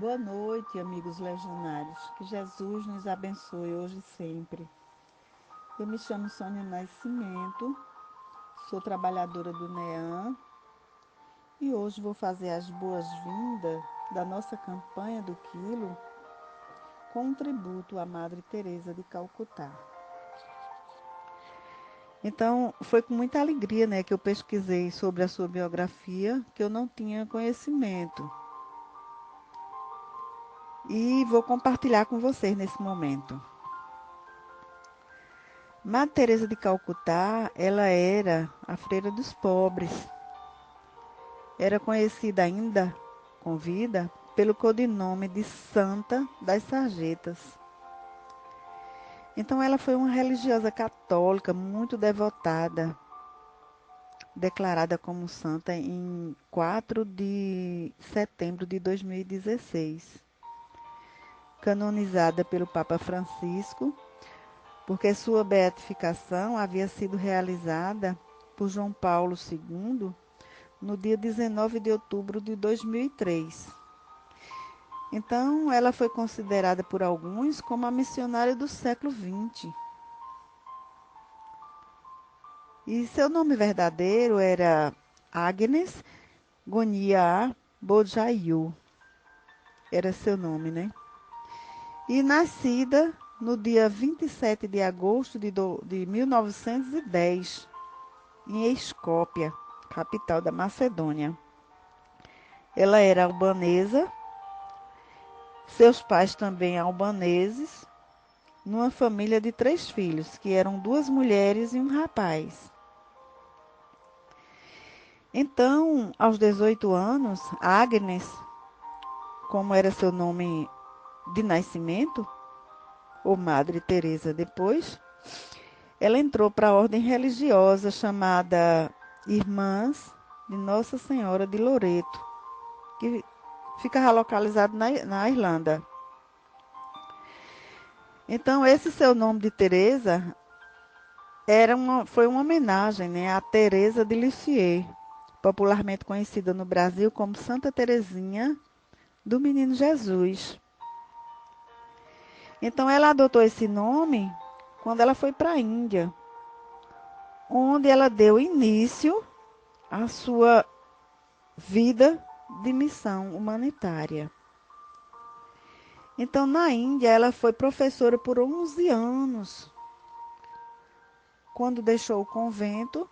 Boa noite, amigos legionários. Que Jesus nos abençoe hoje e sempre. Eu me chamo Sônia Nascimento, sou trabalhadora do NEAM e hoje vou fazer as boas-vindas da nossa campanha do Quilo com um tributo à Madre Teresa de Calcutá. Então, foi com muita alegria, que eu pesquisei sobre a sua biografia, que eu não tinha conhecimento. E vou compartilhar com vocês nesse momento. Madre Teresa de Calcutá, ela era a freira dos pobres. Era conhecida ainda, com vida, pelo codinome de Santa das Sarjetas. Então ela foi uma religiosa católica muito devotada, declarada como santa em 4 de setembro de 2016. Canonizada pelo Papa Francisco, porque sua beatificação havia sido realizada por João Paulo II no dia 19 de outubro de 2003. Então, ela foi considerada por alguns como a missionária do século XX. E seu nome verdadeiro era Agnes Gonia Bojayu. Era seu nome, né? E nascida no dia 27 de agosto de 1910, em Escópia, capital da Macedônia. Ela era albanesa, seus pais também albaneses, numa família de 3 filhos, que eram 2 mulheres e um rapaz. Então, aos 18 anos, Agnes, como era seu nome de nascimento, ou Madre Teresa depois, ela entrou para a ordem religiosa chamada Irmãs de Nossa Senhora de Loreto, que ficava localizado na Irlanda. Então, esse seu nome de Teresa foi uma homenagem, a Teresa de Lisieux, popularmente conhecida no Brasil como Santa Teresinha do Menino Jesus. Então, ela adotou esse nome quando ela foi para a Índia, onde ela deu início à sua vida de missão humanitária. Então, na Índia, ela foi professora por 11 anos, quando deixou o convento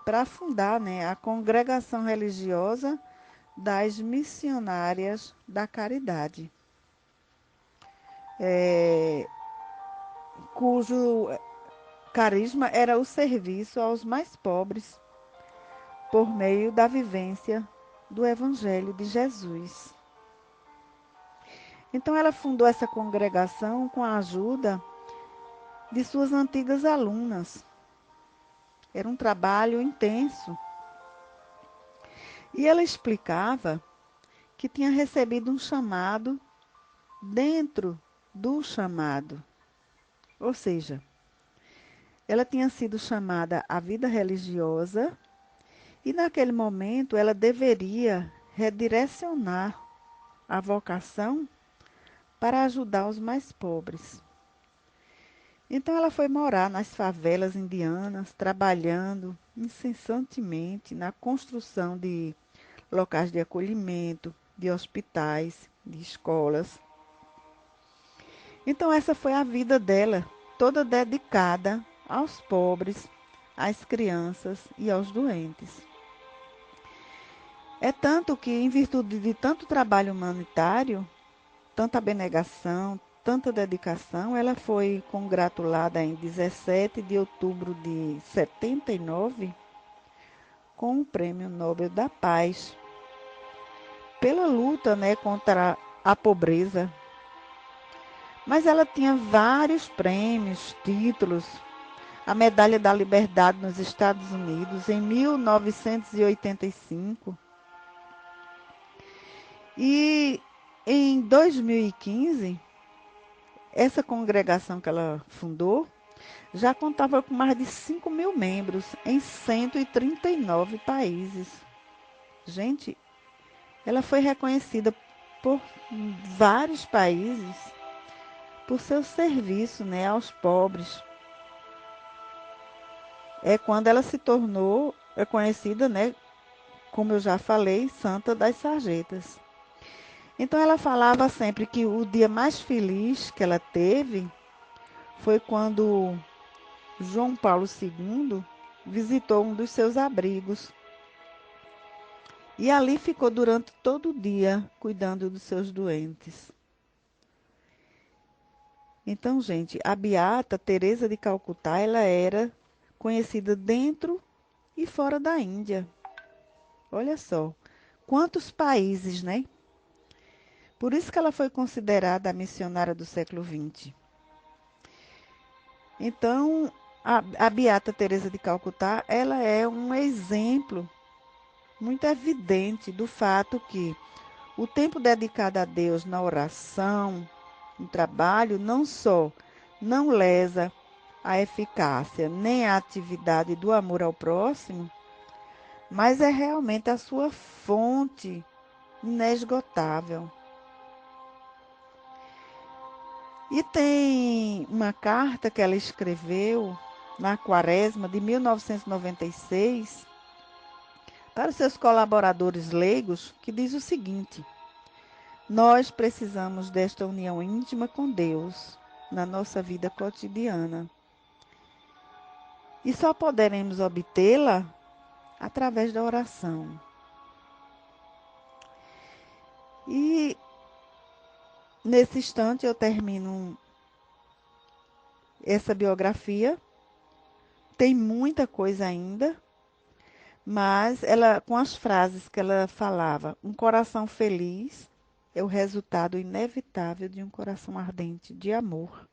para fundar a Congregação Religiosa das Missionárias da Caridade, cujo carisma era o serviço aos mais pobres por meio da vivência do Evangelho de Jesus. Então, ela fundou essa congregação com a ajuda de suas antigas alunas. Era um trabalho intenso. E ela explicava que tinha recebido um chamado dentro do chamado. Ou seja, ela tinha sido chamada à vida religiosa e naquele momento ela deveria redirecionar a vocação para ajudar os mais pobres. Então ela foi morar nas favelas indianas, trabalhando incessantemente na construção de locais de acolhimento, de hospitais, de escolas. Então essa foi a vida dela, toda dedicada aos pobres, às crianças e aos doentes. É tanto que, em virtude de tanto trabalho humanitário, tanta abnegação, tanta dedicação, ela foi congratulada em 17 de outubro de 79 com o Prêmio Nobel da Paz, pela luta contra a pobreza. Mas ela tinha vários prêmios, títulos, a Medalha da Liberdade nos Estados Unidos em 1985. E em 2015, essa congregação que ela fundou já contava com mais de 5 mil membros em 139 países. Gente, ela foi reconhecida por vários países por seu serviço, né, aos pobres. É quando ela se tornou conhecida, né, como eu já falei, Santa das Sarjetas. Então ela falava sempre que o dia mais feliz que ela teve foi quando João Paulo II visitou um dos seus abrigos e ali ficou durante todo o dia cuidando dos seus doentes. Então, gente, a beata Teresa de Calcutá, ela era conhecida dentro e fora da Índia. Olha só, quantos países, né? Por isso que ela foi considerada a missionária do século XX. Então, a beata Teresa de Calcutá, ela é um exemplo muito evidente do fato que o tempo dedicado a Deus na oração, no trabalho, não só não lesa a eficácia nem a atividade do amor ao próximo, mas é realmente a sua fonte inesgotável. E tem uma carta que ela escreveu na Quaresma de 1996 para os seus colaboradores leigos, que diz o seguinte: nós precisamos desta união íntima com Deus na nossa vida cotidiana. E só poderemos obtê-la através da oração. E nesse instante eu termino essa biografia. Tem muita coisa ainda, mas ela, com as frases que ela falava, um coração feliz é o resultado inevitável de um coração ardente de amor.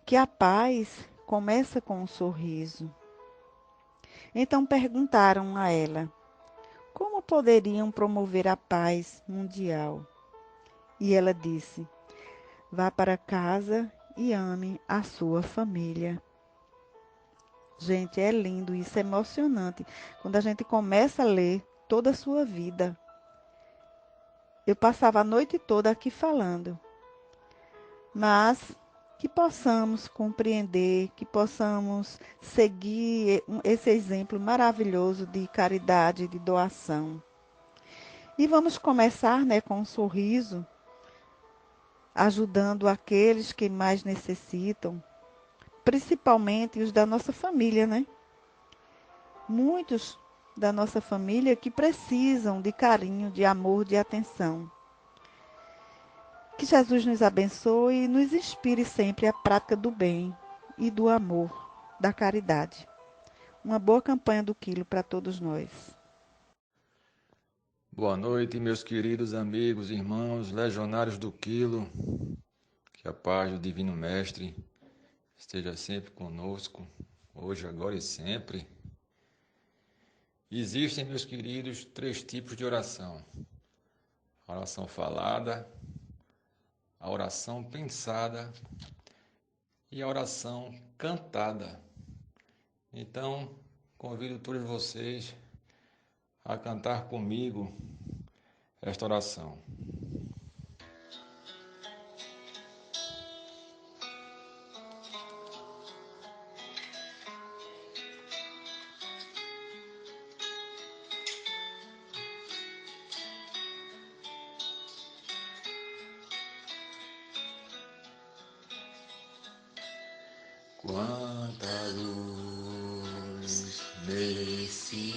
Que a paz começa com um sorriso. Então perguntaram a ela, como poderiam promover a paz mundial? E ela disse, vá para casa e ame a sua família. Gente, é lindo isso, é emocionante. Quando a gente começa a ler toda a sua vida. Eu passava a noite toda aqui falando. Mas que possamos compreender, que possamos seguir esse exemplo maravilhoso de caridade, de doação. E vamos começar, né, com um sorriso, ajudando aqueles que mais necessitam, principalmente os da nossa família, né? Muitos da nossa família que precisam de carinho, de amor, de atenção. Que Jesus nos abençoe e nos inspire sempre à prática do bem e do amor, da caridade. Uma boa campanha do Quilo para todos nós. Boa noite, meus queridos amigos, irmãos, legionários do Quilo. Que a paz do Divino Mestre esteja sempre conosco, hoje, agora e sempre. Existem, meus queridos, 3 tipos de oração: a oração falada, a oração pensada e a oração cantada. Então, convido todos vocês a cantar comigo esta oração. Quanta luz nesse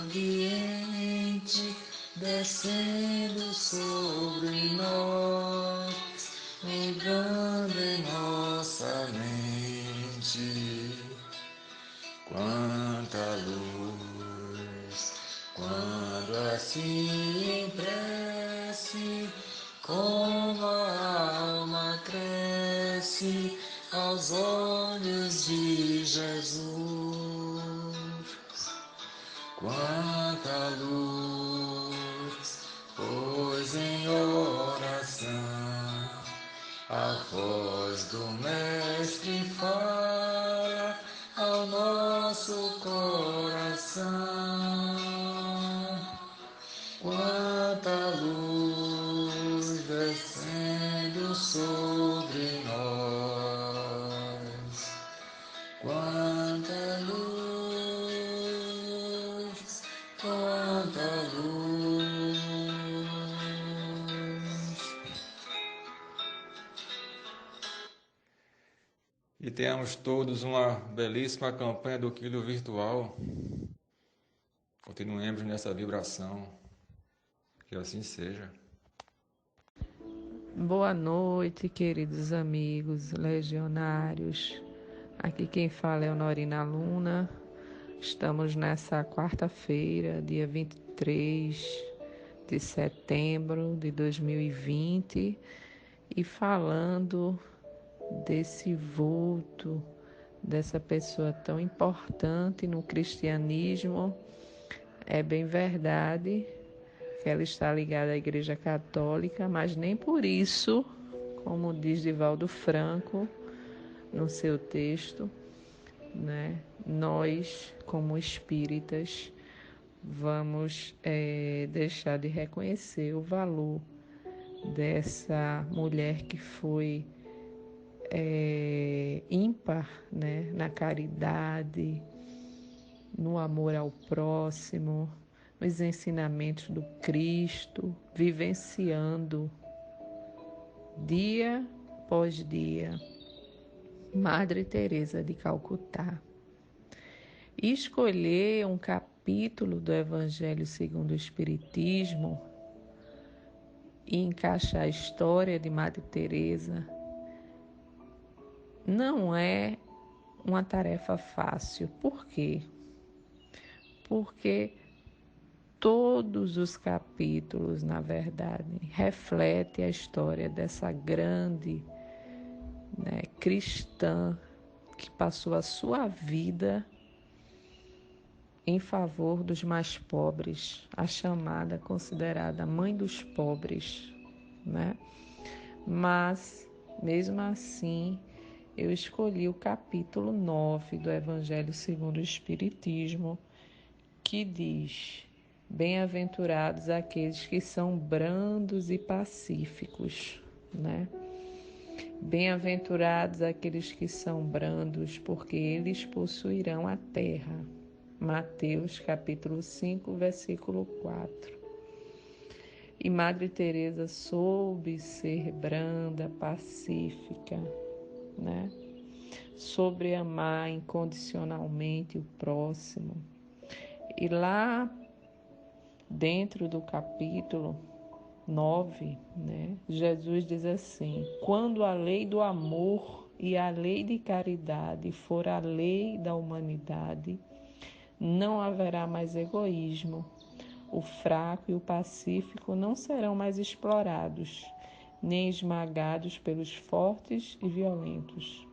ambiente descendo sobre nós, entrando em nossa mente. Quanta luz, quando assim em prece, como a alma cresce aos olhos de Jesus. Quanta luz, pois em oração a voz do Mestre fala ao nosso coração. Quanta luz e tenhamos todos uma belíssima campanha do Quilo Virtual. Continuemos nessa vibração, que assim seja. Boa noite, queridos amigos legionários. Aqui quem fala é Honorina Luna. Estamos nessa quarta-feira, dia 23 de setembro de 2020, e falando desse vulto, dessa pessoa tão importante no cristianismo. É bem verdade que ela está ligada à Igreja Católica, mas nem por isso, como diz Divaldo Franco no seu texto, né, nós, como espíritas, vamos deixar de reconhecer o valor dessa mulher que foi ímpar, né, na caridade, no amor ao próximo, nos ensinamentos do Cristo, vivenciando dia após dia Madre Teresa de Calcutá. E escolher um capítulo do Evangelho segundo o Espiritismo e encaixar a história de Madre Teresa não é uma tarefa fácil. Por quê? Porque todos os capítulos, na verdade, refletem a história dessa grande, né, cristã que passou a sua vida em favor dos mais pobres, a chamada, considerada mãe dos pobres, né? Mas, mesmo assim, eu escolhi o capítulo 9 do Evangelho segundo o Espiritismo, que diz: bem-aventurados aqueles que são brandos e pacíficos, né? Bem-aventurados aqueles que são brandos, porque eles possuirão a terra. Mateus capítulo 5, versículo 4. E Madre Teresa soube ser branda, pacífica, né? Soube amar incondicionalmente o próximo. E lá dentro do capítulo 9, né, Jesus diz assim: quando a lei do amor e a lei de caridade for a lei da humanidade, não haverá mais egoísmo. O fraco e o pacífico não serão mais explorados, nem esmagados pelos fortes e violentos.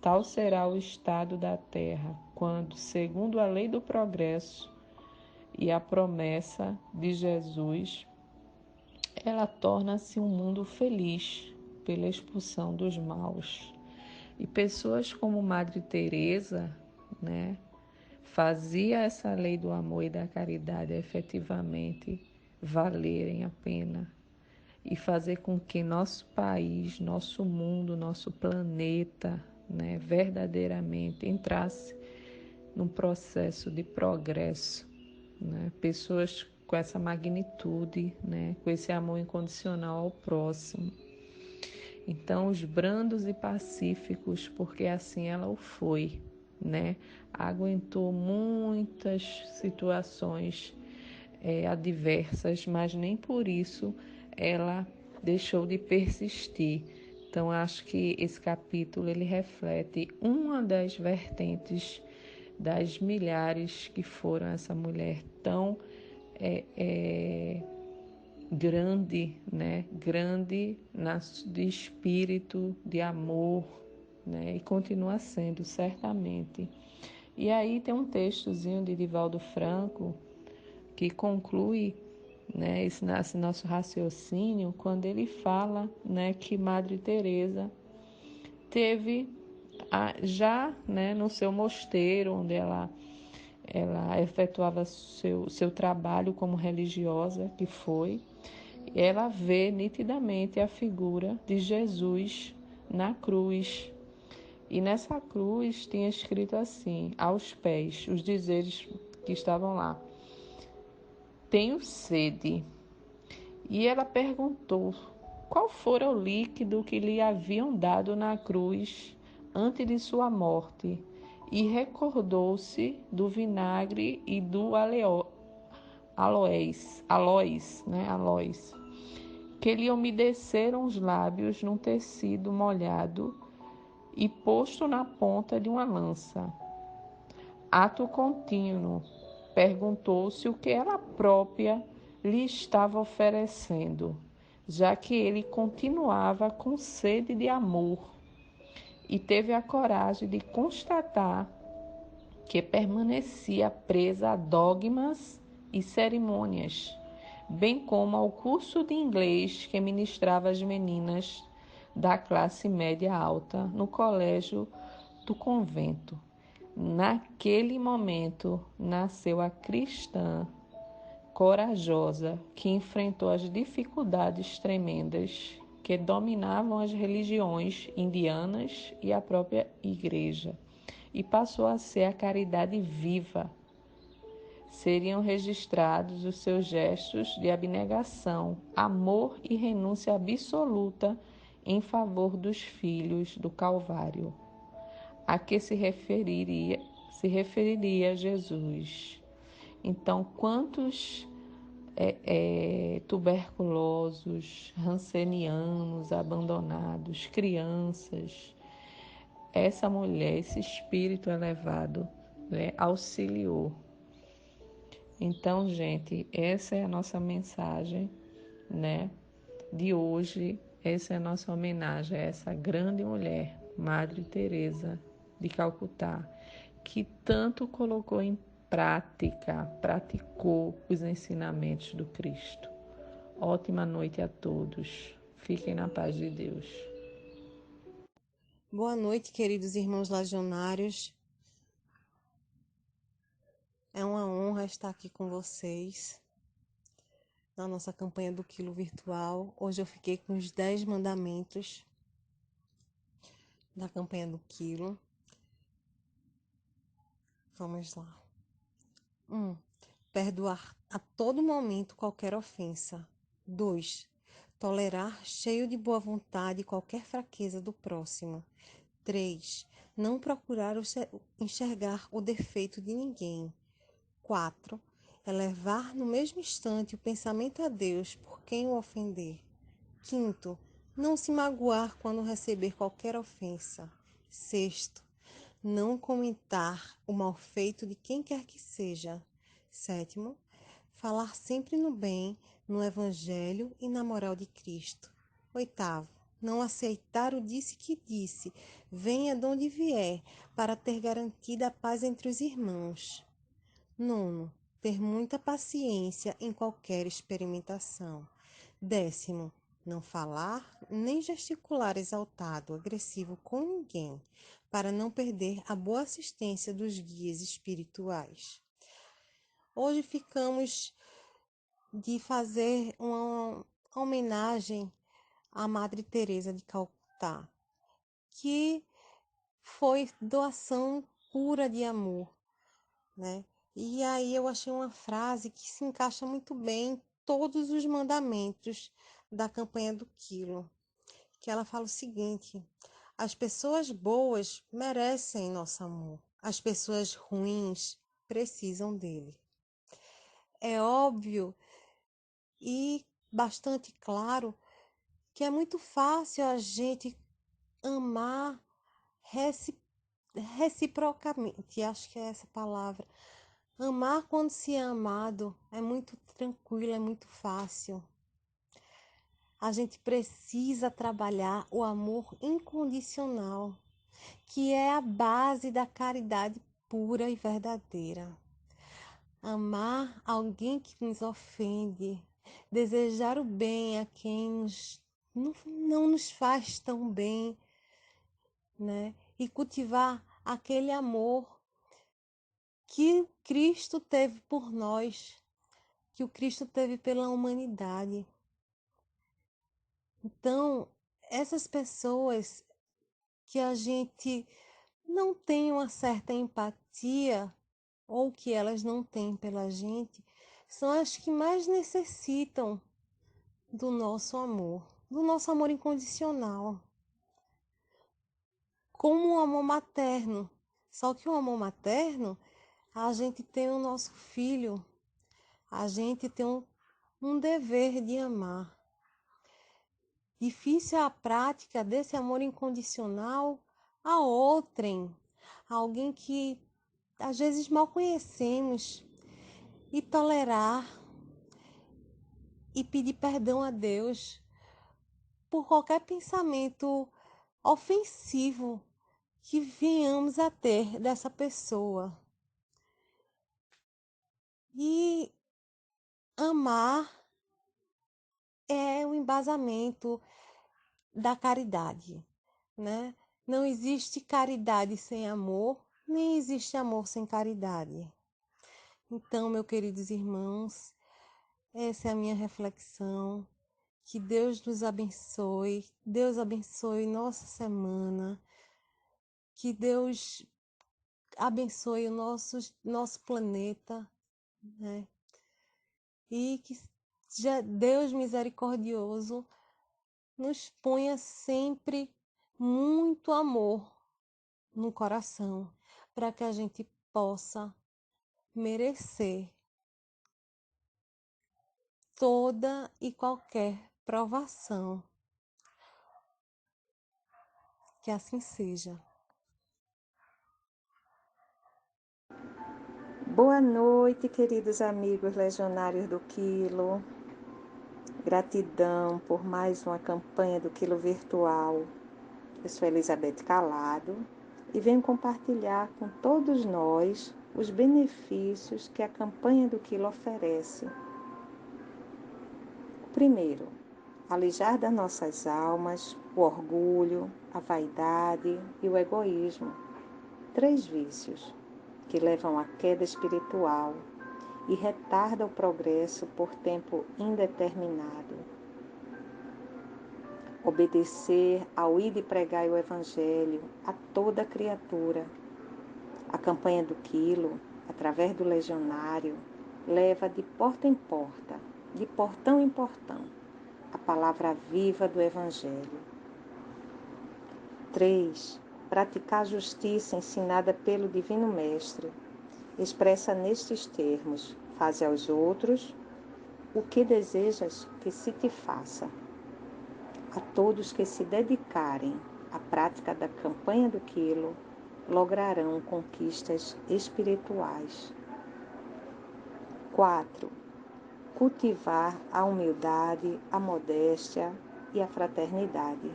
Tal será o estado da terra, quando, segundo a lei do progresso e a promessa de Jesus, ela torna-se um mundo feliz pela expulsão dos maus. E pessoas como Madre Teresa, né, fazia essa lei do amor e da caridade efetivamente valerem a pena e fazer com que nosso país, nosso mundo, nosso planeta, né, verdadeiramente entrasse num processo de progresso, né? Pessoas com essa magnitude, né, com esse amor incondicional ao próximo. Então, os brandos e pacíficos, porque assim ela o foi, né? Aguentou muitas situações adversas, mas nem por isso ela deixou de persistir. Então, acho que esse capítulo ele reflete uma das vertentes das milhares que foram essa mulher tão grande, né? Grande de espírito, de amor, né? E continua sendo, certamente. E aí tem um textozinho de Divaldo Franco que conclui, né, esse nosso raciocínio quando ele fala, né, que Madre Teresa teve já, né, no seu mosteiro, onde ela efetuava seu trabalho como religiosa, que foi, ela vê nitidamente a figura de Jesus na cruz. E nessa cruz tinha escrito assim, aos pés, os dizeres que estavam lá: tenho sede. E ela perguntou qual fora o líquido que lhe haviam dado na cruz antes de sua morte, e recordou-se do vinagre e do aloés, que lhe umedeceram os lábios num tecido molhado e posto na ponta de uma lança. Ato contínuo, perguntou-se o que ela própria lhe estava oferecendo, já que ele continuava com sede de amor, e teve a coragem de constatar que permanecia presa a dogmas e cerimônias, bem como ao curso de inglês que ministrava às meninas da classe média alta no colégio do convento. Naquele momento nasceu a cristã corajosa que enfrentou as dificuldades tremendas que dominavam as religiões indianas e a própria igreja, e passou a ser a caridade viva. Seriam registrados os seus gestos de abnegação, amor e renúncia absoluta em favor dos filhos do Calvário, a que se referiria Jesus. Então, quantos tuberculosos, rancenianos, abandonados, crianças, essa mulher, esse espírito elevado, né, auxiliou. Então, gente, essa é a nossa mensagem, né, de hoje. Essa é a nossa homenagem a essa grande mulher, Madre Teresa de Calcutá, que tanto colocou em prática, praticou os ensinamentos do Cristo. Ótima noite a todos. Fiquem na paz de Deus. Boa noite, queridos irmãos legionários. É uma honra estar aqui com vocês na nossa campanha do Quilo Virtual. Hoje eu fiquei com os 10 mandamentos da campanha do Quilo. Vamos lá. 1. Perdoar a todo momento qualquer ofensa. 2. Tolerar cheio de boa vontade qualquer fraqueza do próximo. 3. Não procurar enxergar o defeito de ninguém. 4. Elevar no mesmo instante o pensamento a Deus por quem o ofender. 5. Não se magoar quando receber qualquer ofensa. 6. Não comentar o mal feito de quem quer que seja. 7. Falar sempre no bem, no Evangelho e na moral de Cristo. 8. Não aceitar o disse que disse, venha de onde vier, para ter garantida a paz entre os irmãos. 9. Ter muita paciência em qualquer experimentação. 10. Não falar nem gesticular exaltado, agressivo com ninguém, para não perder a boa assistência dos guias espirituais. Hoje ficamos de fazer uma homenagem à Madre Teresa de Calcutá, que foi doação pura de amor, né? E aí eu achei uma frase que se encaixa muito bem em todos os mandamentos da campanha do Quilo, que ela fala o seguinte: as pessoas boas merecem nosso amor, as pessoas ruins precisam dele. É óbvio e bastante claro que é muito fácil a gente amar reciprocamente, acho que é essa palavra. Amar quando se é amado é muito tranquilo, é muito fácil. A gente precisa trabalhar o amor incondicional, que é a base da caridade pura e verdadeira. Amar alguém que nos ofende, desejar o bem a quem não nos faz tão bem, né? E cultivar aquele amor que Cristo teve por nós, que o Cristo teve pela humanidade. Então, essas pessoas que a gente não tem uma certa empatia, ou que elas não têm pela gente, são as que mais necessitam do nosso amor incondicional. como um amor materno. Só que o amor materno, a gente tem o nosso filho, a gente tem um dever de amar. Difícil é a prática desse amor incondicional a outrem, alguém que às vezes mal conhecemos, e tolerar e pedir perdão a Deus por qualquer pensamento ofensivo que venhamos a ter dessa pessoa. E amar é o embasamento da caridade, né? Não existe caridade sem amor, nem existe amor sem caridade. Então, meus queridos irmãos, essa é a minha reflexão. Que Deus nos abençoe, Deus abençoe nossa semana, que Deus abençoe o nosso planeta, né? E que Deus misericordioso nos ponha sempre muito amor no coração, para que a gente possa merecer toda e qualquer provação. Que assim seja. Boa noite, queridos amigos legionários do Quilo. Gratidão por mais uma campanha do Quilo Virtual. Eu sou Elizabeth Calado e venho compartilhar com todos nós os benefícios que a campanha do Quilo oferece. Primeiro, alijar das nossas almas o orgulho, a vaidade e o egoísmo. 3 vícios que levam à queda espiritual e retardam o progresso por tempo indeterminado. Obedecer ao ir e pregar o Evangelho a toda criatura. A campanha do Quilo, através do Legionário, leva de porta em porta, de portão em portão, a palavra viva do Evangelho. 3. Praticar a justiça ensinada pelo Divino Mestre, expressa nestes termos: faze aos outros o que desejas que se te faça. A todos que se dedicarem à prática da campanha do Quilo, lograrão conquistas espirituais. 4. Cultivar a humildade, a modéstia e a fraternidade.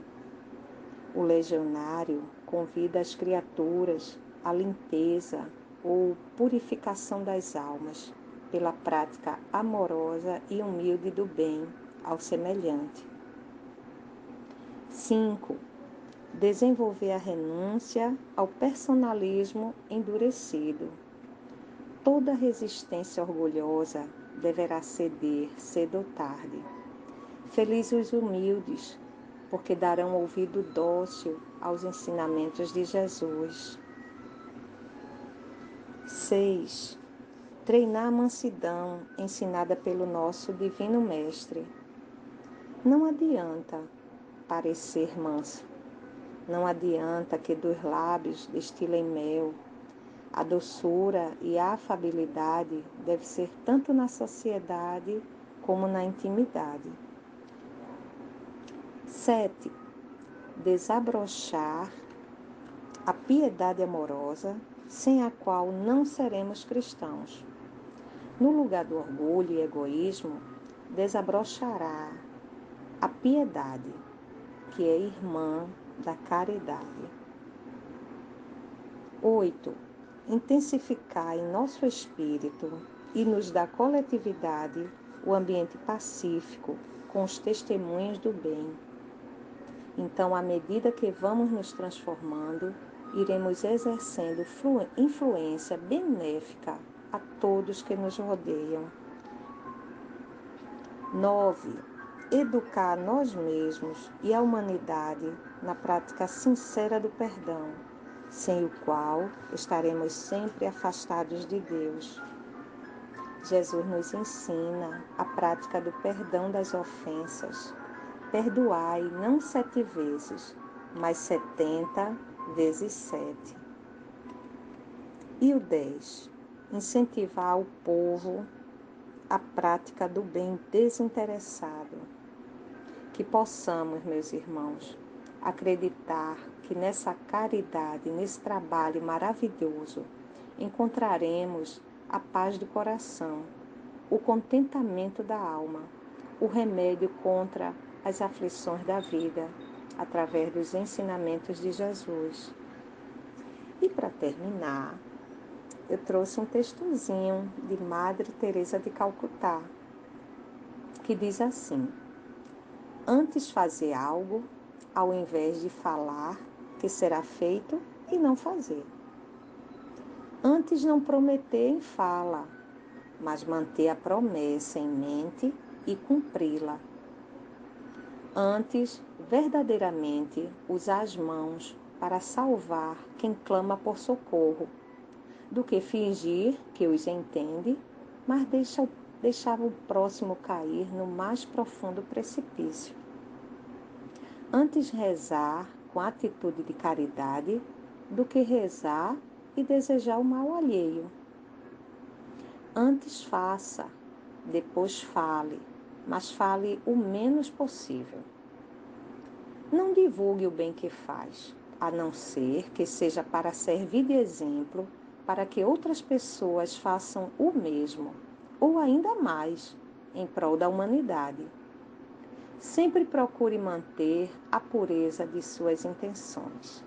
O legionário convida as criaturas à limpeza ou purificação das almas, pela prática amorosa e humilde do bem ao semelhante. 5. Desenvolver a renúncia ao personalismo endurecido. Toda resistência orgulhosa deverá ceder cedo ou tarde. Felizes os humildes, porque darão ouvido dócil aos ensinamentos de Jesus. 6. Treinar a mansidão ensinada pelo nosso Divino Mestre. Não adianta parecer manso. Não adianta que dos lábios destilem mel. A doçura e a afabilidade deve ser tanto na sociedade como na intimidade. 7. Desabrochar a piedade amorosa, sem a qual não seremos cristãos. No lugar do orgulho e egoísmo, desabrochará a piedade, que é irmã da caridade. 8. Intensificar em nosso espírito e nos da coletividade o ambiente pacífico com os testemunhos do bem. Então, à medida que vamos nos transformando, iremos exercendo influência benéfica a todos que nos rodeiam. 9. Educar a nós mesmos e a humanidade na prática sincera do perdão, sem o qual estaremos sempre afastados de Deus. Jesus nos ensina a prática do perdão das ofensas. Perdoai não 7 vezes, mas 70 vezes 7. E o 10. Incentivar o povo à prática do bem desinteressado. Que possamos, meus irmãos, acreditar que nessa caridade, nesse trabalho maravilhoso, encontraremos a paz do coração, o contentamento da alma, o remédio contra as aflições da vida, através dos ensinamentos de Jesus. E para terminar, eu trouxe um textozinho de Madre Teresa de Calcutá, que diz assim: antes fazer algo, ao invés de falar que será feito e não fazer. Antes não prometer em fala, mas manter a promessa em mente e cumpri-la. Antes, verdadeiramente, usar as mãos para salvar quem clama por socorro, do que fingir que os entende, mas deixar o próximo cair no mais profundo precipício. Antes rezar com atitude de caridade, do que rezar e desejar o mal alheio. Antes faça, depois fale, mas fale o menos possível. Não divulgue o bem que faz, a não ser que seja para servir de exemplo para que outras pessoas façam o mesmo, ou ainda mais, em prol da humanidade. Sempre procure manter a pureza de suas intenções.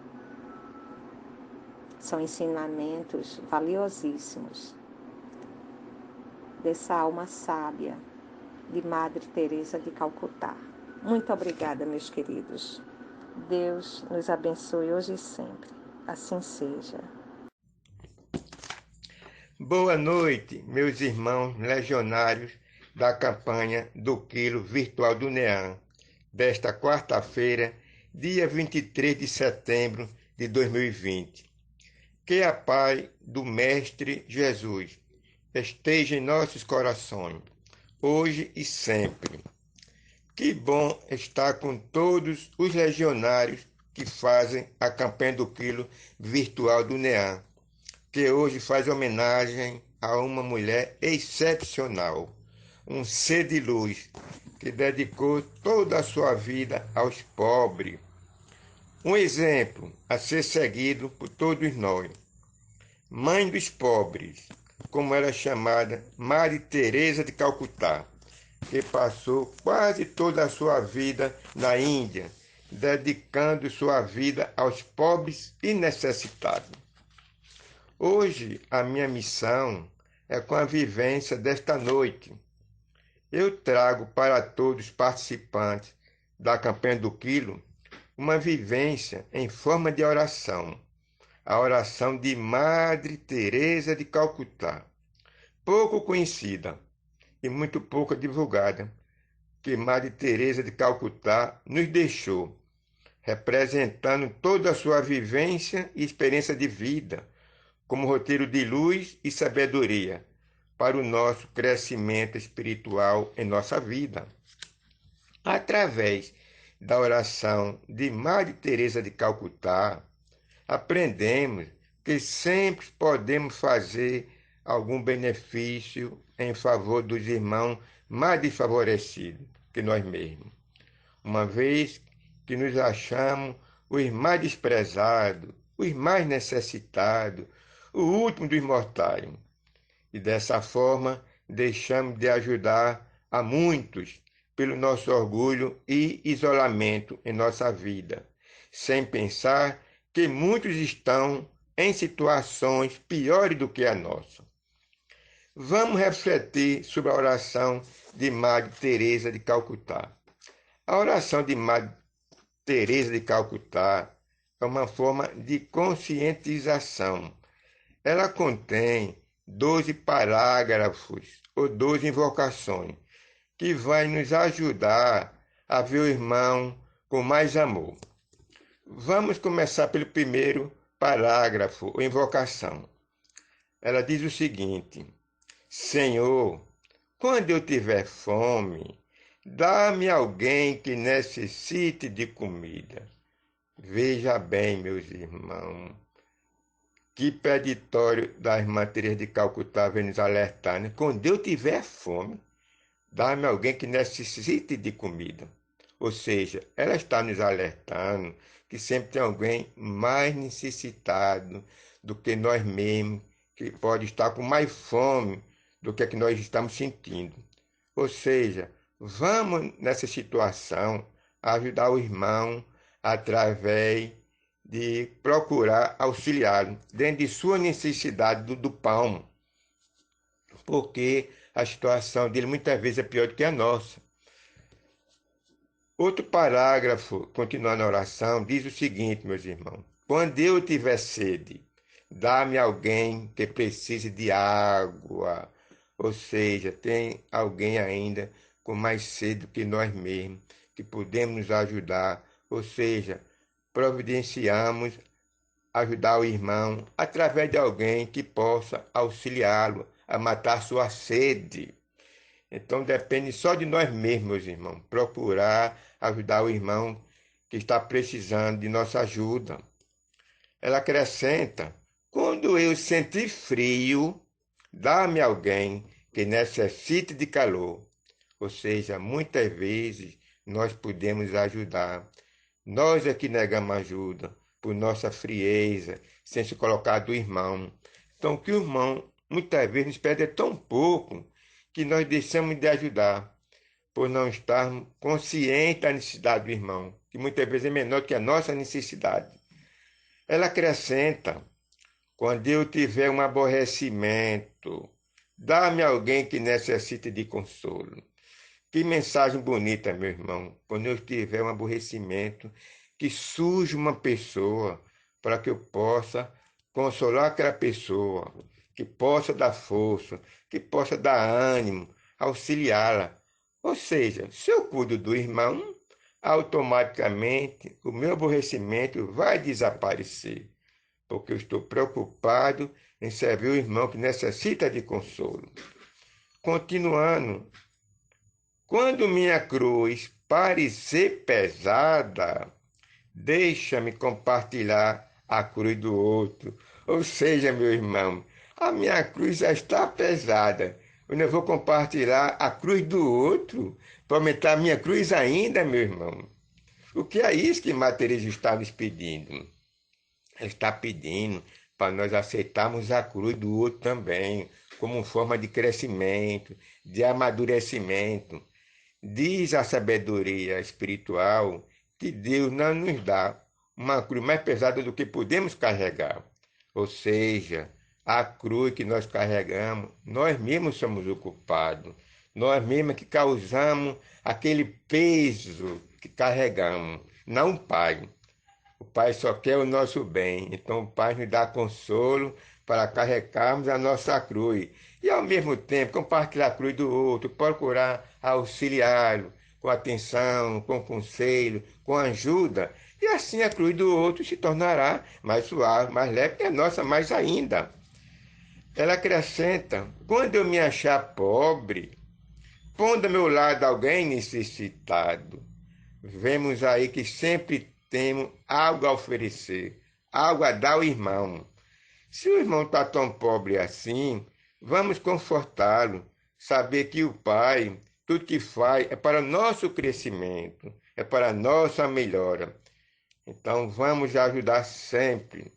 São ensinamentos valiosíssimos dessa alma sábia de Madre Teresa de Calcutá. Muito obrigada, meus queridos. Deus nos abençoe hoje e sempre. Assim seja. Boa noite, meus irmãos legionários da campanha do Quilo Virtual do NEAM, desta quarta-feira, dia 23 de setembro de 2020. Que a paz do Mestre Jesus esteja em nossos corações, hoje e sempre. Que bom estar com todos os legionários que fazem a campanha do Quilo Virtual do NEAM, que hoje faz homenagem a uma mulher excepcional, um ser de luz, que dedicou toda a sua vida aos pobres. Um exemplo a ser seguido por todos nós. Mãe dos pobres, como era chamada, Madre Teresa de Calcutá, que passou quase toda a sua vida na Índia, dedicando sua vida aos pobres e necessitados. Hoje, a minha missão é com a vivência desta noite. Eu trago para todos os participantes da campanha do Quilo uma vivência em forma de oração, a oração de Madre Teresa de Calcutá, pouco conhecida e muito pouco divulgada, que Madre Teresa de Calcutá nos deixou, representando toda a sua vivência e experiência de vida, como roteiro de luz e sabedoria para o nosso crescimento espiritual em nossa vida. Através da oração de Madre Teresa de Calcutá, aprendemos que sempre podemos fazer algum benefício em favor dos irmãos mais desfavorecidos que nós mesmos, uma vez que nos achamos os mais desprezados, os mais necessitados, o último dos mortais. E dessa forma deixamos de ajudar a muitos pelo nosso orgulho e isolamento em nossa vida, sem pensar que muitos estão em situações piores do que a nossa. Vamos refletir sobre a oração de Madre Teresa de Calcutá. A oração de Madre Teresa de Calcutá é uma forma de conscientização. Ela contém 12 parágrafos ou 12 invocações que vai nos ajudar a ver o irmão com mais amor. Vamos começar pelo primeiro parágrafo ou invocação. Ela diz o seguinte: Senhor, quando eu tiver fome, dá-me alguém que necessite de comida. Veja bem, meus irmãos, que peditório da irmã Teresa de Calcutá vem nos alertar, né? Quando eu tiver fome, dá-me alguém que necessite de comida. Ou seja, ela está nos alertando que sempre tem alguém mais necessitado do que nós mesmos, que pode estar com mais fome do que nós estamos sentindo. Ou seja, vamos nessa situação ajudar o irmão através de procurar auxiliá-lo dentro de sua necessidade do pão, porque a situação dele muitas vezes é pior do que a nossa. Outro parágrafo, continuando a oração, diz o seguinte, meus irmãos: quando eu tiver sede, dá-me alguém que precise de água. Ou seja, tem alguém ainda com mais sede do que nós mesmos, que podemos nos ajudar. Ou seja, providenciamos ajudar o irmão através de alguém que possa auxiliá-lo a matar sua sede. Então depende só de nós mesmos, meus irmãos, procurar ajudar o irmão que está precisando de nossa ajuda. Ela acrescenta: quando eu sentir frio, dá-me alguém que necessite de calor. Ou seja, muitas vezes nós podemos ajudar. Nós é que negamos ajuda por nossa frieza, sem se colocar do irmão. Então, que o irmão muitas vezes nos pede tão pouco que nós deixamos de ajudar, por não estarmos conscientes da necessidade do irmão, que muitas vezes é menor que a nossa necessidade. Ela acrescenta: quando eu tiver um aborrecimento, dá-me alguém que necessite de consolo. Que mensagem bonita, meu irmão. Quando eu tiver um aborrecimento, que surja uma pessoa para que eu possa consolar aquela pessoa, que possa dar força, que possa dar ânimo, auxiliá-la. Ou seja, se eu cuido do irmão, automaticamente o meu aborrecimento vai desaparecer, porque eu estou preocupado em servir o irmão que necessita de consolo. Continuando, quando minha cruz parecer pesada, deixa-me compartilhar a cruz do outro. Ou seja, meu irmão, a minha cruz já está pesada. Eu não vou compartilhar a cruz do outro para aumentar a minha cruz ainda, meu irmão. O que é isso que Madre Teresa está nos pedindo? Ela está pedindo para nós aceitarmos a cruz do outro também, como forma de crescimento, de amadurecimento. Diz a sabedoria espiritual que Deus não nos dá uma cruz mais pesada do que podemos carregar. Ou seja, a cruz que nós carregamos, nós mesmos somos o culpado. Nós mesmos que causamos aquele peso que carregamos, não o Pai. O Pai só quer o nosso bem. Então o Pai nos dá consolo para carregarmos a nossa cruz. E ao mesmo tempo compartilhar a cruz do outro, procurar auxiliá-lo com atenção, com conselho, com ajuda. E assim a cruz do outro se tornará mais suave, mais leve, e a nossa mais ainda. Ela acrescenta: quando eu me achar pobre, pondo ao meu lado alguém necessitado. Vemos aí que sempre temos algo a oferecer, algo a dar ao irmão. Se o irmão está tão pobre assim, vamos confortá-lo, saber que o Pai, tudo que faz é para nosso crescimento, é para nossa melhora. Então vamos ajudar sempre.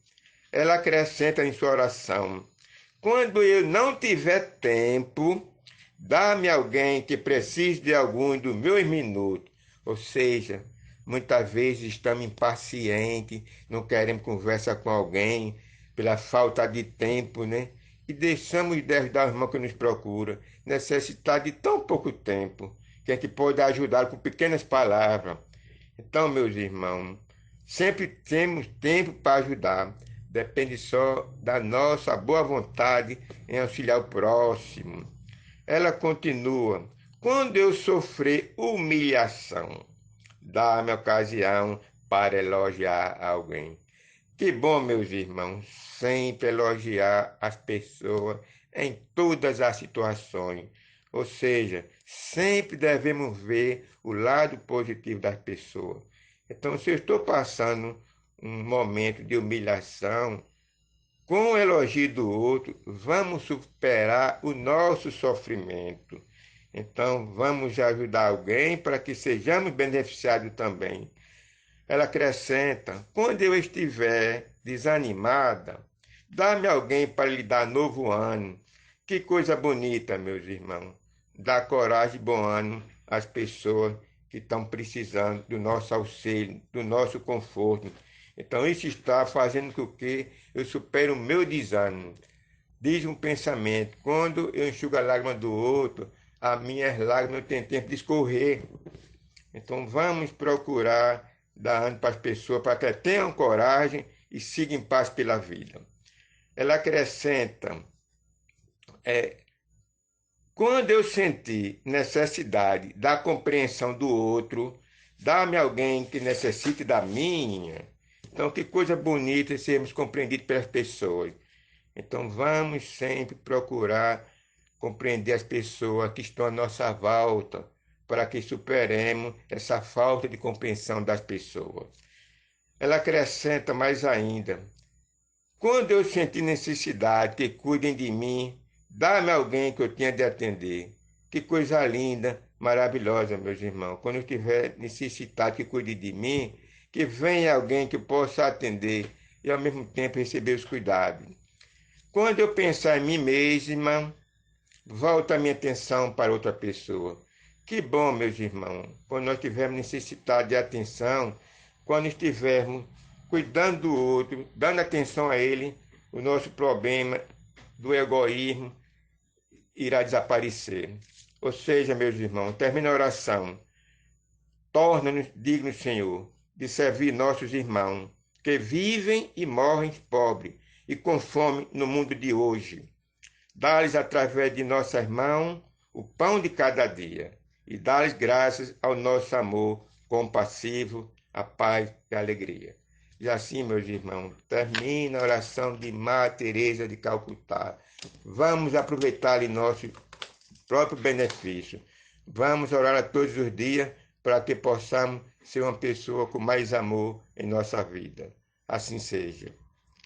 Ela acrescenta em sua oração: quando eu não tiver tempo, dá-me alguém que precise de alguns dos meus minutos. Ou seja, muitas vezes estamos impacientes, não queremos conversar com alguém pela falta de tempo, né? E deixamos de ajudar o irmão que nos procura, necessitar de tão pouco tempo, que a gente pode ajudar com pequenas palavras. Então, meus irmãos, sempre temos tempo para ajudar. Depende só da nossa boa vontade em auxiliar o próximo. Ela continua: quando eu sofrer humilhação, dá-me ocasião para elogiar alguém. Que bom, meus irmãos, sempre elogiar as pessoas em todas as situações. Ou seja, sempre devemos ver o lado positivo das pessoas. Então, se eu estou passando um momento de humilhação, com o elogio do outro, vamos superar o nosso sofrimento. Então, vamos ajudar alguém para que sejamos beneficiados também. Ela acrescenta: quando eu estiver desanimada, dá-me alguém para lhe dar novo ânimo. Que coisa bonita, meus irmãos. Dá coragem e bom ânimo às pessoas que estão precisando do nosso auxílio, do nosso conforto. Então, isso está fazendo com que eu supere o meu desânimo. Diz um pensamento: quando eu enxugo a lágrima do outro, as minhas lágrimas não têm tempo de escorrer. Então, vamos procurar dar ânimo para as pessoas, para que tenham coragem e sigam em paz pela vida. Ela acrescenta: quando eu sentir necessidade da compreensão do outro, dá-me alguém que necessite da minha. Então, que coisa bonita sermos compreendidos pelas pessoas. Então, vamos sempre procurar compreender as pessoas que estão à nossa volta, para que superemos essa falta de compreensão das pessoas. Ela acrescenta mais ainda: quando eu sentir necessidade que cuidem de mim, dá-me alguém que eu tenha de atender. Que coisa linda, maravilhosa, meus irmãos. Quando eu tiver necessidade que cuide de mim, que venha alguém que possa atender e ao mesmo tempo receber os cuidados. Quando eu pensar em mim mesma, volta a minha atenção para outra pessoa. Que bom, meus irmãos, quando nós tivermos necessidade de atenção, quando estivermos cuidando do outro, dando atenção a ele, o nosso problema do egoísmo irá desaparecer. Ou seja, meus irmãos, termina a oração. Torna-nos dignos, Senhor, de servir nossos irmãos, que vivem e morrem pobres e com fome no mundo de hoje. Dá-lhes através de nossas mãos o pão de cada dia e dá-lhes graças ao nosso amor compassivo, a paz e a alegria. E assim, meus irmãos, termina a oração de Madre Teresa de Calcutá. Vamos aproveitar nosso próprio benefício. Vamos orar todos os dias para que possamos ser uma pessoa com mais amor em nossa vida. Assim seja.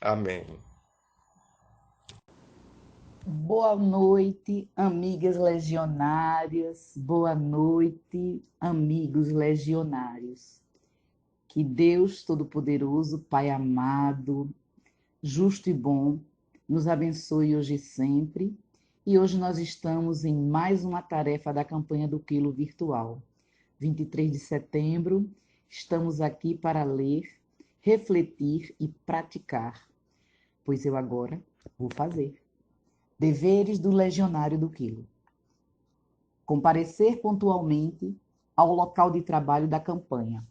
Amém. Boa noite, amigas legionárias. Boa noite, amigos legionários. Que Deus Todo-Poderoso, Pai amado, justo e bom, nos abençoe hoje e sempre. E hoje nós estamos em mais uma tarefa da campanha do Quilo Virtual. 23 de setembro, estamos aqui para ler, refletir e praticar, pois eu agora vou fazer. Deveres do Legionário do Quilo. Comparecer pontualmente ao local de trabalho da campanha.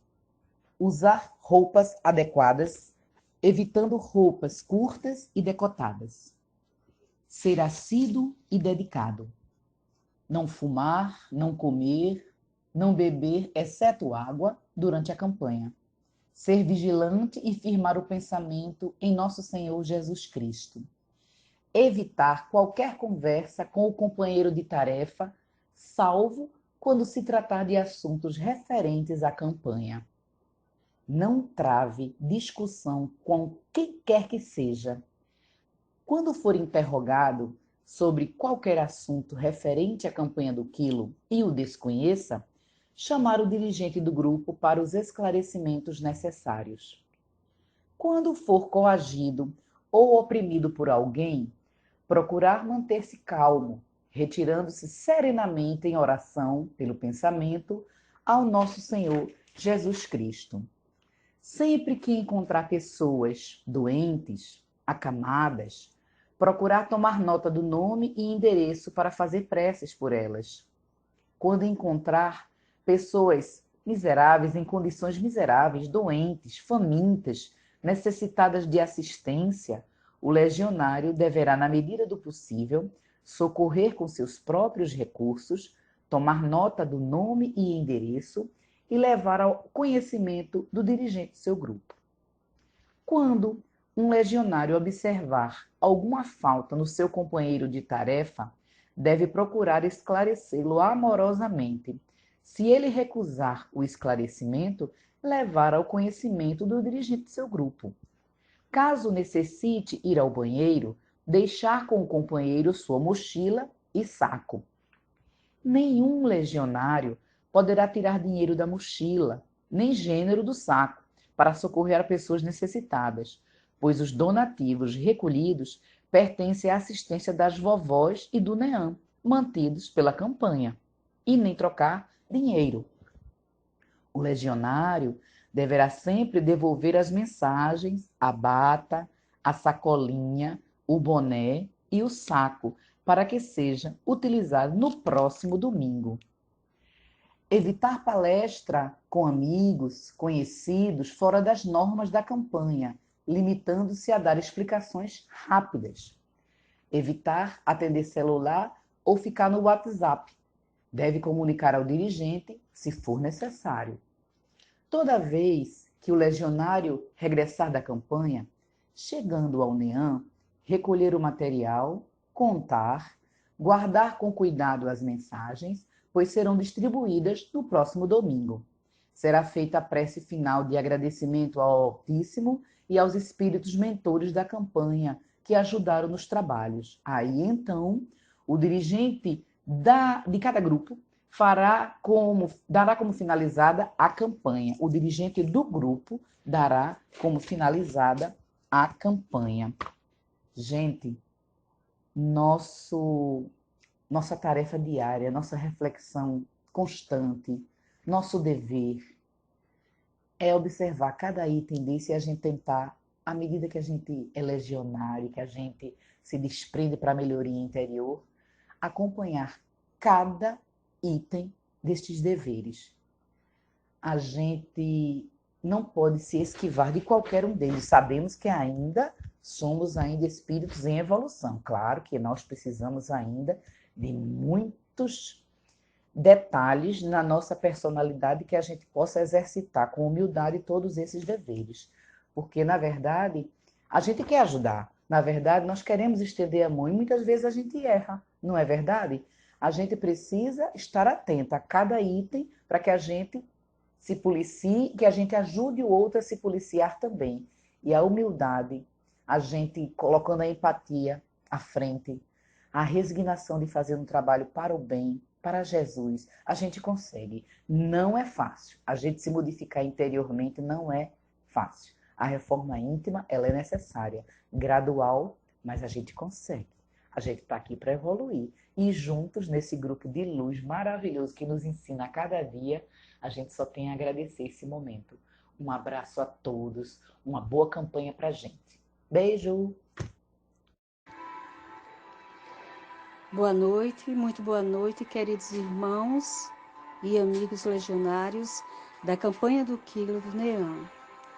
Usar roupas adequadas, evitando roupas curtas e decotadas. Ser assíduo e dedicado. Não fumar, não comer, não beber, exceto água, durante a campanha. Ser vigilante e firmar o pensamento em nosso Senhor Jesus Cristo. Evitar qualquer conversa com o companheiro de tarefa, salvo quando se tratar de assuntos referentes à campanha. Não trave discussão com quem quer que seja. Quando for interrogado sobre qualquer assunto referente à campanha do Quilo e o desconheça, chamar o dirigente do grupo para os esclarecimentos necessários. Quando for coagido ou oprimido por alguém, procurar manter-se calmo, retirando-se serenamente em oração, pelo pensamento, ao nosso Senhor Jesus Cristo. Sempre que encontrar pessoas doentes, acamadas, procurar tomar nota do nome e endereço para fazer preces por elas. Quando encontrar pessoas miseráveis, em condições miseráveis, doentes, famintas, necessitadas de assistência, o legionário deverá, na medida do possível, socorrer com seus próprios recursos, tomar nota do nome e endereço e levar ao conhecimento do dirigente do seu grupo. Quando um legionário observar alguma falta no seu companheiro de tarefa, deve procurar esclarecê-lo amorosamente. Se ele recusar o esclarecimento, levar ao conhecimento do dirigente de seu grupo. Caso necessite ir ao banheiro, deixar com o companheiro sua mochila e saco. Nenhum legionário poderá tirar dinheiro da mochila, nem gênero do saco, para socorrer a pessoas necessitadas, pois os donativos recolhidos pertencem à assistência das vovós e do NEAM, mantidos pela campanha, e nem trocar dinheiro. O legionário deverá sempre devolver as mensagens, a bata, a sacolinha, o boné e o saco, para que seja utilizado no próximo domingo. Evitar palestra com amigos, conhecidos, fora das normas da campanha, limitando-se a dar explicações rápidas. Evitar atender celular ou ficar no WhatsApp. Deve comunicar ao dirigente, se for necessário. Toda vez que o legionário regressar da campanha, chegando ao NEAM, recolher o material, contar, guardar com cuidado as mensagens, pois serão distribuídas no próximo domingo. Será feita a prece final de agradecimento ao Altíssimo e aos espíritos mentores da campanha que ajudaram nos trabalhos. Aí, então, o dirigente de cada grupo dará como finalizada a campanha. O dirigente do grupo dará como finalizada a campanha. Gente, nossa tarefa diária, nossa reflexão constante, nosso dever é observar cada item desse e a gente tentar, à medida que a gente é legionário, que a gente se desprende para a melhoria interior, acompanhar cada item destes deveres. A gente não pode se esquivar de qualquer um deles. Sabemos que somos ainda espíritos em evolução. Claro que nós precisamos ainda de muitos detalhes na nossa personalidade que a gente possa exercitar com humildade todos esses deveres. Porque, na verdade, a gente quer ajudar. Na verdade, nós queremos estender a mão e muitas vezes a gente erra. Não é verdade? A gente precisa estar atento a cada item para que a gente se policie, que a gente ajude o outro a se policiar também. E a humildade, a gente colocando a empatia à frente, a resignação de fazer um trabalho para o bem, para Jesus, a gente consegue. Não é fácil. A gente se modificar interiormente não é fácil. A reforma íntima, ela é necessária, gradual, mas a gente consegue. A gente está aqui para evoluir. E juntos, nesse grupo de luz maravilhoso que nos ensina a cada dia, a gente só tem a agradecer esse momento. Um abraço a todos, uma boa campanha para a gente. Beijo! Muito boa noite, queridos irmãos e amigos legionários da campanha do Quilo do NEAM.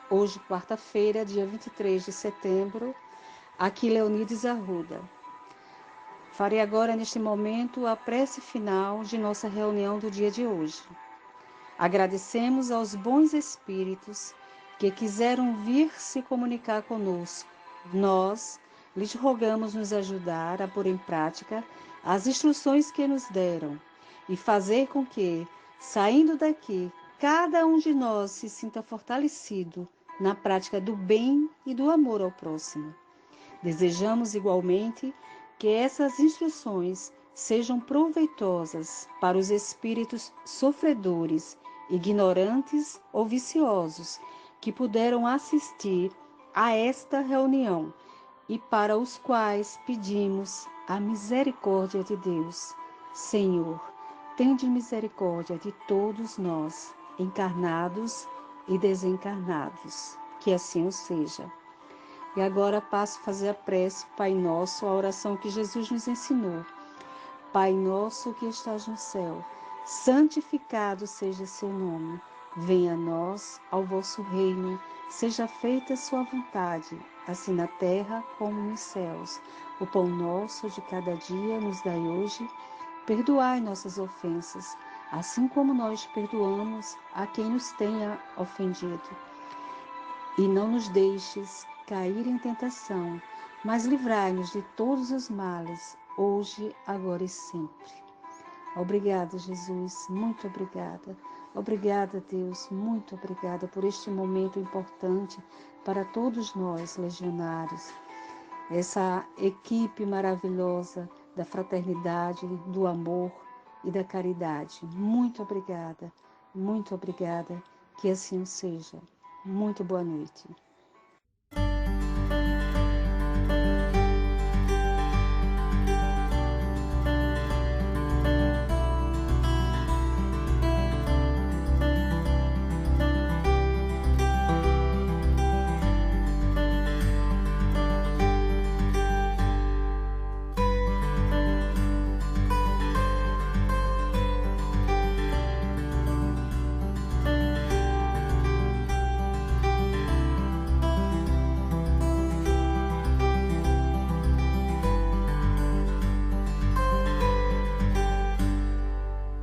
Hoje, quarta-feira, dia 23 de setembro, aqui Leonides Arruda. Farei agora, neste momento, a prece final de nossa reunião do dia de hoje. Agradecemos aos bons espíritos que quiseram vir se comunicar conosco. Nós lhes rogamos nos ajudar a pôr em prática as instruções que nos deram e fazer com que, saindo daqui, cada um de nós se sinta fortalecido na prática do bem e do amor ao próximo. Desejamos igualmente que essas instruções sejam proveitosas para os espíritos sofredores, ignorantes ou viciosos que puderam assistir a esta reunião e para os quais pedimos a misericórdia de Deus. Senhor, tende misericórdia de todos nós, encarnados e desencarnados. Que assim o seja. E agora passo a fazer a prece, Pai Nosso, a oração que Jesus nos ensinou. Pai nosso que estás no céu, santificado seja seu nome. Venha a nós, ao vosso reino, seja feita a sua vontade, assim na terra como nos céus. O pão nosso de cada dia nos dai hoje. Perdoai nossas ofensas, assim como nós perdoamos a quem nos tenha ofendido. E não nos deixes cair em tentação, mas livrai-nos de todos os males, hoje, agora e sempre. Obrigada, Jesus, muito obrigada. Obrigada, Deus, muito obrigada por este momento importante para todos nós, legionários. Essa equipe maravilhosa da fraternidade, do amor e da caridade. Muito obrigada, que assim seja. Muito boa noite.